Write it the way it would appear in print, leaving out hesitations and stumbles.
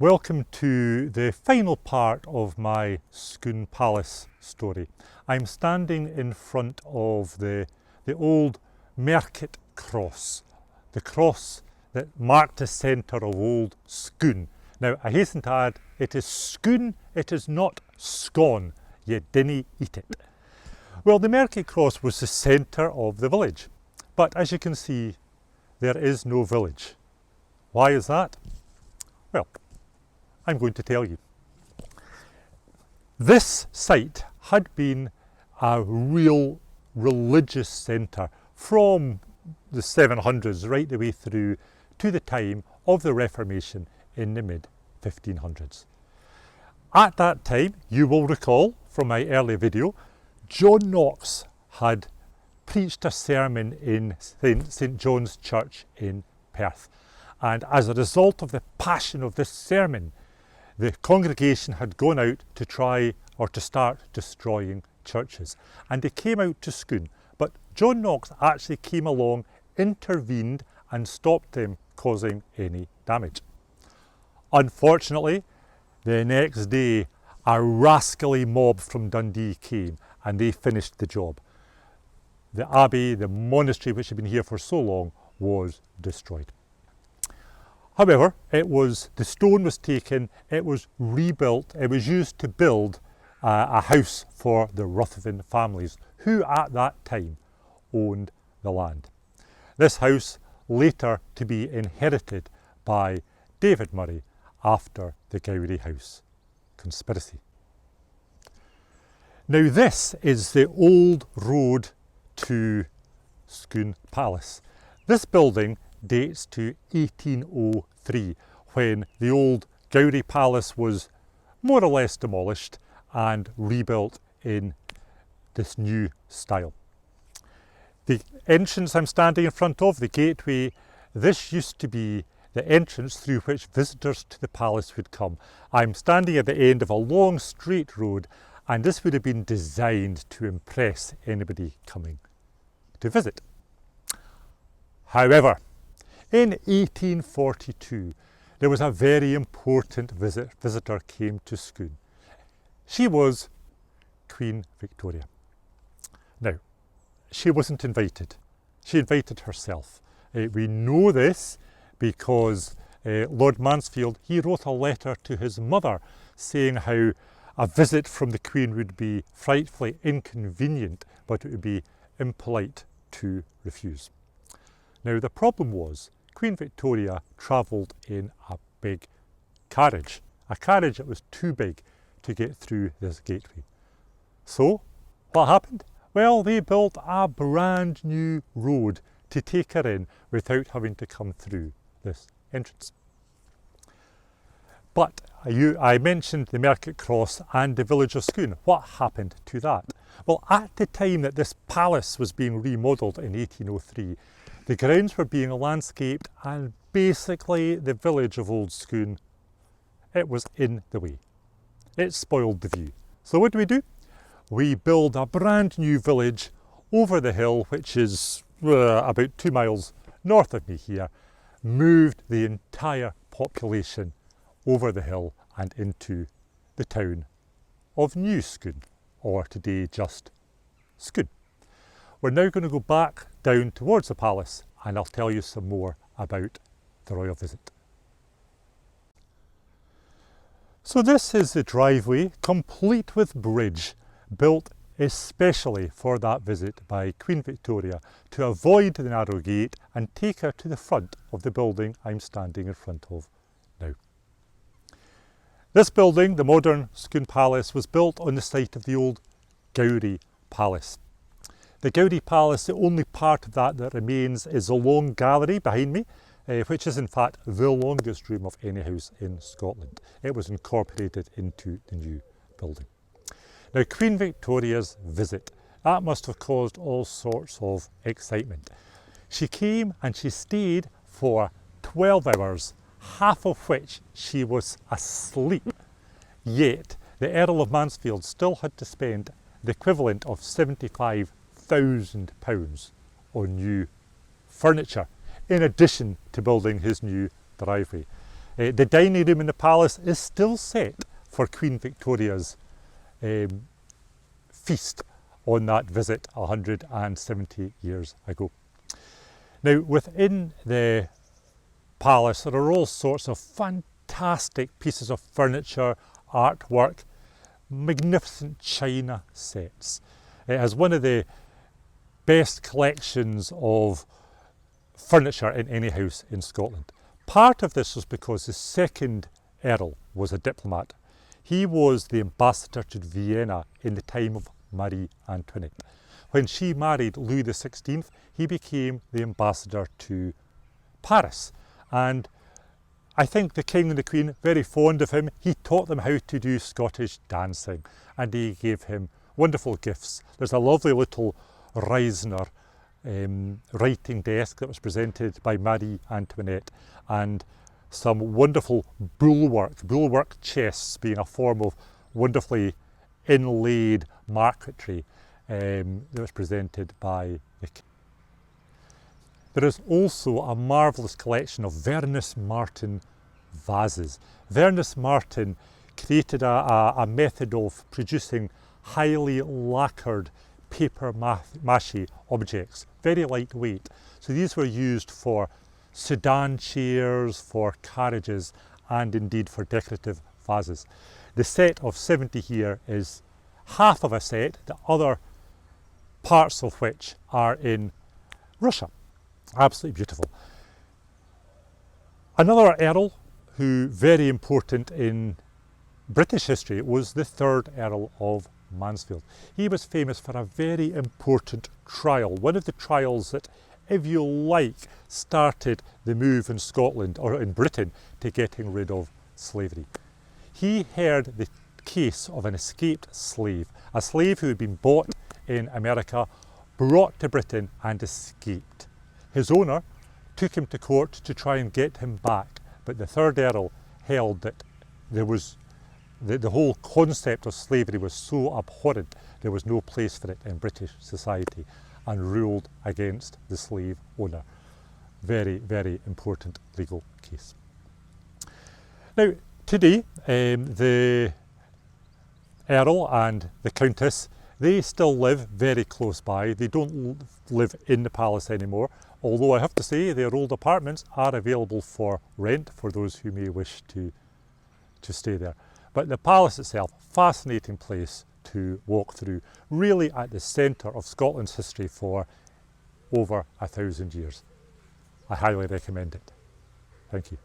Welcome to the final part of my Scone Palace story. I'm standing in front of the old market cross, the cross that marked the centre of old Scone. Now I hasten to add, it is Scone, it is not scone, you dinna eat it. Well, the market cross was the centre of the village, but as you can see, there is no village. Why is that? Well, I'm going to tell you. This site had been a real religious centre from the 700s right the way through to the time of the Reformation in the mid-1500s. At that time, you will recall from my earlier video, John Knox had preached a sermon in St John's Church in Perth. And as a result of the passion of this sermon, the congregation had gone out to try or to start destroying churches. And they came out to Scone, but John Knox actually came along, intervened and stopped them causing any damage. Unfortunately, the next day a rascally mob from Dundee came and they finished the job. The abbey, the monastery which had been here for so long, was destroyed. However, the stone was taken, it was rebuilt, it was used to build a house for the Ruthven families, who at that time owned the land. This house later to be inherited by David Murray after the Gowrie House conspiracy. Now this is the old road to Scone Palace. This building dates to 1803, when the old Gowrie Palace was more or less demolished and rebuilt in this new style. The entrance I'm standing in front of, the gateway, this used to be the entrance through which visitors to the palace would come. I'm standing at the end of a long straight road, and this would have been designed to impress anybody coming to visit. However, in 1842, there was a very important visitor came to Scone. She was Queen Victoria. Now, she wasn't invited. She invited herself. We know this because Lord Mansfield, he wrote a letter to his mother saying how a visit from the Queen would be frightfully inconvenient, but it would be impolite to refuse. Now the problem was, Queen Victoria travelled in a big carriage, a carriage that was too big to get through this gateway. So what happened? Well, they built a brand new road to take her in without having to come through this entrance. But I mentioned the Market Cross and the village of Scone. What happened to that? Well, at the time that this palace was being remodelled in 1803, the grounds were being landscaped and basically the village of Old Scone, it was in the way. It spoiled the view. So what do? We build a brand new village over the hill, which is about 2 miles north of me here, moved the entire population over the hill and into the town of New Scone, or today just Scone. We're now going to go back down towards the palace and I'll tell you some more about the royal visit. So this is the driveway, complete with bridge, built especially for that visit by Queen Victoria to avoid the narrow gate and take her to the front of the building I'm standing in front of now. This building, the modern Scone Palace, was built on the site of the old Gowrie Palace. The Gowrie Palace, the only part of that remains is a long gallery behind me, which is in fact the longest room of any house in Scotland. It was incorporated into the new building. Now, Queen Victoria's visit, that must have caused all sorts of excitement. She came and she stayed for 12 hours, half of which she was asleep. Yet, the Earl of Mansfield still had to spend the equivalent of £75,000 on new furniture, in addition to building his new driveway. The dining room in the palace is still set for Queen Victoria's feast on that visit 170 years ago. Now, within the palace there are all sorts of fantastic pieces of furniture, artwork, magnificent china sets. It has one of the best collections of furniture in any house in Scotland. Part of this was because the second Earl was a diplomat. He was the ambassador to Vienna in the time of Marie Antoinette. When she married Louis XVI, he became the ambassador to Paris. And I think the King and the Queen, very fond of him, he taught them how to do Scottish dancing and he gave him wonderful gifts. There's a lovely little Reisner writing desk that was presented by Marie Antoinette, and some wonderful bulwark chests being a form of wonderfully inlaid marquetry that was presented by the king. There is also a marvellous collection of Vernus Martin vases. Vernus Martin created a method of producing highly lacquered paper mache objects, very lightweight. So these were used for sedan chairs, for carriages, and indeed for decorative vases. The set of 70 here is half of a set, the other parts of which are in Russia. Absolutely beautiful. Another Earl who very important in British history was the third Earl of Mansfield. He was famous for a very important trial, one of the trials that, if you like, started the move in Scotland or in Britain to getting rid of slavery. He heard the case of an escaped slave, a slave who had been bought in America, brought to Britain and escaped. His owner took him to court to try and get him back, but the third Earl held that there was the whole concept of slavery was so abhorrent there was no place for it in British society, and ruled against the slave owner. Very, very important legal case. Now today the Earl and the Countess, they still live very close by. They don't live in the palace anymore, although I have to say their old apartments are available for rent for those who may wish to stay there. But the palace itself, fascinating place to walk through, really at the centre of Scotland's history for over 1,000 years. I highly recommend it. Thank you.